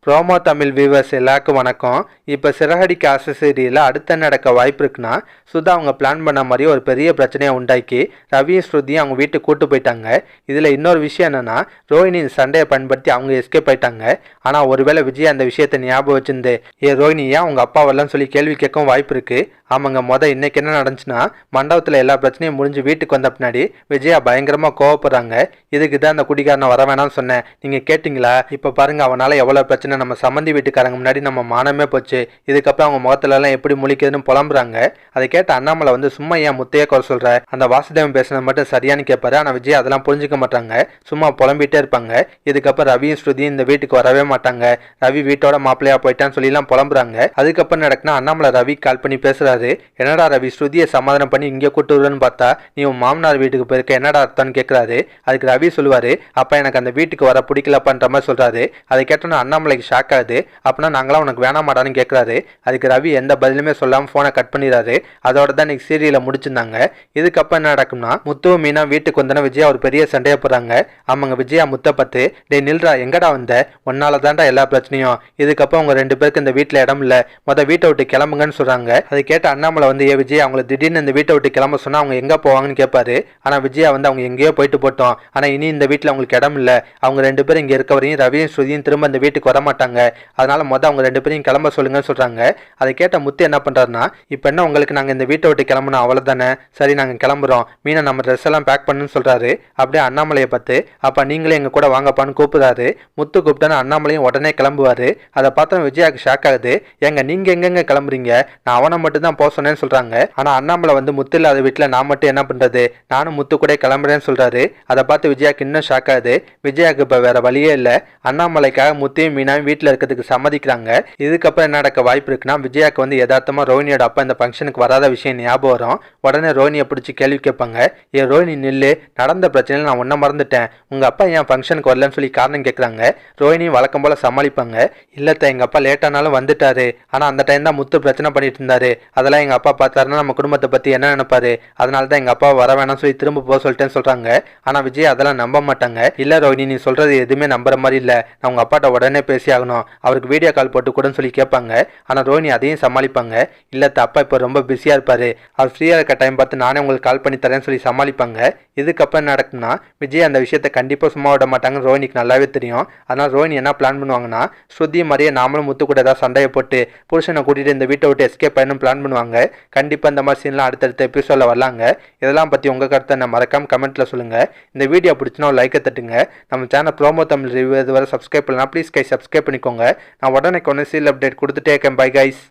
Promo Tamil viewers எல்லாருக்கும் வணக்கம். இப்போ சிறகடிக்க ஆசை சீரியலில் அடுத்த நடக்க வாய்ப்பு இருக்குன்னா, சுதா அவங்க பிளான் பண்ண மாதிரி ஒரு பெரிய பிரச்சனையை உண்டாக்கி ரவியும் ஸ்ருதியும் அவங்க வீட்டுக்கு கூட்டு போயிட்டாங்க. இதில் இன்னொரு விஷயம் என்னன்னா, ரோஹிணி இந்த சண்டையை பயன்படுத்தி அவங்க எஸ்கேப் ஆயிட்டாங்க. ஆனால் ஒருவேளை விஜய் அந்த விஷயத்தை ஞாபகம் வச்சிருந்து ரோஹிணி ஏன் உங்கள் அப்பா வரலன்னு சொல்லி கேள்வி கேட்கவும் வாய்ப்பு இருக்கு. ஆமாங்க, இன்னைக்கு என்ன நடந்துச்சுன்னா, மண்டபத்தில் எல்லா பிரச்சனையும் முடிஞ்சு வீட்டுக்கு வந்த பின்னாடி விஜயா பயங்கரமாக கோவப்படுறாங்க. இதுக்கு தான் அந்த குடிகாரனை வர வேணாம்னு சொன்னேன், நீங்கள் கேட்டிங்களா? இப்போ பாருங்க, அவனால் எவ்வளோ பிரச்சனை, நம்ம சம்மந்தி வீட்டுக்காரங்க முன்னாடி நம்ம மானமே போச்சு, இதுக்கப்புறம் அவங்க முகத்துலலாம் எப்படி முழிக்குதுன்னு புலம்புறாங்க. அதை கேட்ட அண்ணாமலை வந்து சும்மா ஏன் முத்தையே குறை சொல்ற, அந்த வாசுதேவன் பேசுனது மட்டும் சரியானு கேட்பாரு. ஆனால் விஜய் அதெல்லாம் புரிஞ்சுக்க மாட்டாங்க, சும்மா புலம்பிட்டே இருப்பாங்க. இதுக்கப்புறம் ரவியும் ஸ்ருதியும் இந்த வீட்டுக்கு வரவே மாட்டாங்க, ரவி வீட்டோட மாப்பிள்ளையா போயிட்டான்னு சொல்லிலாம் புலம்புறாங்க. அதுக்கப்புறம் நடக்குன்னா அண்ணாமலை ரவி கால் பண்ணி பேசுறாரு. என்னடா ரவி, ஸ்ருதியை சமாதானம் பண்ணி இங்கே கூட்டு வருன்னு பார்த்தா நீ உன் மாமனார் வீட்டுக்கு போயிருக்க, என்னடா அர்த்தம்னு கேட்கறாரு. அதுக்கு ரவி சொல்லுவாரு, அப்ப எனக்கு அந்த வீட்டுக்கு வர பிடிக்கலப்பான்ற மாதிரி சொல்றாரு. அதை கேட்டோன்னா அண்ணாமலைக்கு ஷாக் ஆகுது. அப்படின்னா நாங்களாம் உனக்கு வேணாமாடான்னு கேட்கறாரு. அதுக்கு ரவி எந்த பதிலுமே சொல்லாமல் ஃபோனை கட் பண்ணிடுறாரு. அதோட தான் இன்னைக்கு சீரியலை முடிச்சிருந்தாங்க. இதுக்கப்புறம் என்ன நடக்கும்னா, முத்து மீனா வீட்டுக்கு வந்தோன்னா விஜயா ஒரு பெரிய சண்டையை போடுறாங்க. ஆமாங்க, விஜயா முத்தை பார்த்து, டே நில்றா, எங்கடா வந்த, ஒன்னால தாண்டா எல்லா பிரச்சனையும், இதுக்கப்புறம் உங்க ரெண்டு பேருக்கு இந்த வீட்டில் இடம் இல்லை, வீட்டை விட்டு கிளம்புங்கன்னு சொல்றாங்க. அதை கேட்ட அண்ணாமலை வந்து, விஜய் அவங்களை திடீர்னு இந்த வீட்டை விட்டு கிளம்ப சொன்னா அவங்க எங்க போவாங்கன்னு கேட்பாரு. ஆனா விஜயா வந்து அவங்க எங்கேயோ போயிட்டு போட்டோம், ஆனா இனி இந்த வீட்டில் அவங்களுக்கு இடம் இல்லை, அவங்க ரெண்டு பேரும் இங்க இருக்க வரையும் ரவியும் ஸ்ருதியும் திரும்ப இந்த வீட்டுக்கு வர மாட்டாங்க, அதனால அவங்க ரெண்டு பேரையும் கிளம்ப சொல்லுங்கன்னு சொல்றாங்க. அதை கேட்ட முத்து என்ன பண்றாருன்னா, இப்ப என்ன உங்களுக்கு நாங்க இந்த வீட்டை விட்டு கிளம்பணும் அவ்வளவுதானே, சரி நாங்க கிளம்புறோம், மீனா நம்ம ட்ரெஸ் எல்லாம் பேக் பண்ணுன்னு சொல்றாரு. அப்படியே அண்ணாமலையை பார்த்து, அப்ப நீங்களே எங்க கூட வாங்கப்பான்னு கூப்பிடுறாரு. முத்து கூப்பிட்டான்னு அண்ணாமலையும் உடனே கிளம்புவாரு. அதை பார்த்தோம் விஜயாவுக்கு ஷாக் ஆகுது. ஏங்க நீங்க எங்கெங்க கிளம்புறீங்க, நான் அவனை மட்டும் தான் போக சொன்னேன்னு சொல்றாங்க. ஆனா அண்ணாமலை வந்து முத்து இல்லாத வீட்டுல நான் மட்டும் என்ன பண்றது, நானும் முத்து கூட கிளம்புறேன்னு சொல்றாரு. அதை பார்த்து விஜயாக்கு இன்னும் ஷாக் ஆகுது. விஜயாக்கு இப்ப வேற வழியே இல்லை, அண்ணாமலைக்காக முத்தையும் மீனாவும் வீட்டுல இருக்கிறதுக்கு சம்மதிக்கிறாங்க. இதுக்கப்புறம் என்ன நடக்க வாய்ப்பு இருக்குன்னா, விஜயாக்கு வந்து யதார்த்தமா ரோஹிணியோட அப்பா இந்த ஃபங்க்ஷனுக்கு வராத விஷயம் ஞாபகம் வரும். உடனே ரோஹிணியை பிடிச்சி கேள்வி கேட்பாங்க. ரோஹிணி நில்லு, நடந்த பிரச்சனையில் நான் ஒன்ன மறந்துட்டேன், உங்க அப்பா ஏன் ஃபங்க்ஷனுக்கு வரலன்னு சொல்லி காரணம் கேட்கறாங்க. ரோஹிணி வழக்கம் போல சமாளிப்பாங்க. இல்லத்த, எங்க அப்பா லேட்டானாலும் வந்துட்டாரு, ஆனா அந்த டைம் தான் முத்து பிரச்சனை பண்ணிட்டு இருந்தாரு, அதெல்லாம் எங்க அப்பா பார்த்தாருன்னா நம்ம குடும்பத்தை பத்தி என்ன நினைப்பாரு, அதனால தான் எங்க அப்பா வர வேணாம்னு சொல்லி திரும்ப போக சொல்லிட்டேன்னு சொல்றாங்க. ஆனா விஜய் அதெல்லாம் நம்ப மாட்டாங்க. இல்ல ரோஹிணி, நீ சொல்றது எதுவுமே நம்புற மாதிரி இல்ல, நான் உங்க அப்பாட்ட உடனே பேசி ஆகணும், அவருக்கு வீடியோ கால் போட்டு கூடன்னு சொல்லி கேட்பாங்க. ஆனா ரோஹிணி அதையும் சமாளிப்பாங்க. இல்லத்த, அப்பா இப்போ ரொம்ப பிஸியா இருப்பாரு, அவர் ஃப்ரீயா இருக்க டைம் பார்த்து நானே உங்களுக்கு கால் பண்ணி தரேன்னு சொல்லி சமாளிப்பாங்க. இதுக்கப்புறம் நடக்கும்னா, விஜய் அந்த விஷயத்த கண்டிப்பா சும்மா விட மாட்டாங்கன்னு ரோஹிணிக்கு நல்லாவே தெரியும். அதனால ரோஹிணி என்ன பிளான் பண்ணுவாங்கன்னா, ஸ்ருதி மாதிரியே நாமளும் முத்து கூட ஏதாவது சண்டையை போட்டு புருஷனை கூட்டிட்டு இந்த வீட்டை விட்டு எஸ்கேப் பண்ணணும் பிளான் பண்ணுவாங்க. கண்டிப்பா இந்த மாதிரி சீன்லாம் அடுத்தடுத்த எபிசோட்ல வரலாங்க. இதெல்லாம் பத்தி உங்க கருத்தை என்ன மறக்காம கமெண்ட்ல சொல்லுங்க. இந்த வீடியோ பிடிச்சினா ஒரு லைக்கை தட்டுங்க. நம்ம சேனல் ப்ரோமோ தமிழ் ரிவ்யூ இதுவரை சப்ஸ்கிரைப் பண்ணலாம், ப்ளீஸ் கை சப்ஸ்கிரைப் பண்ணிக்கோங்க. நான் உடனே சீரியல் அப்டேட் கொடுத்துட்டே இருக்கேன். Bye guys.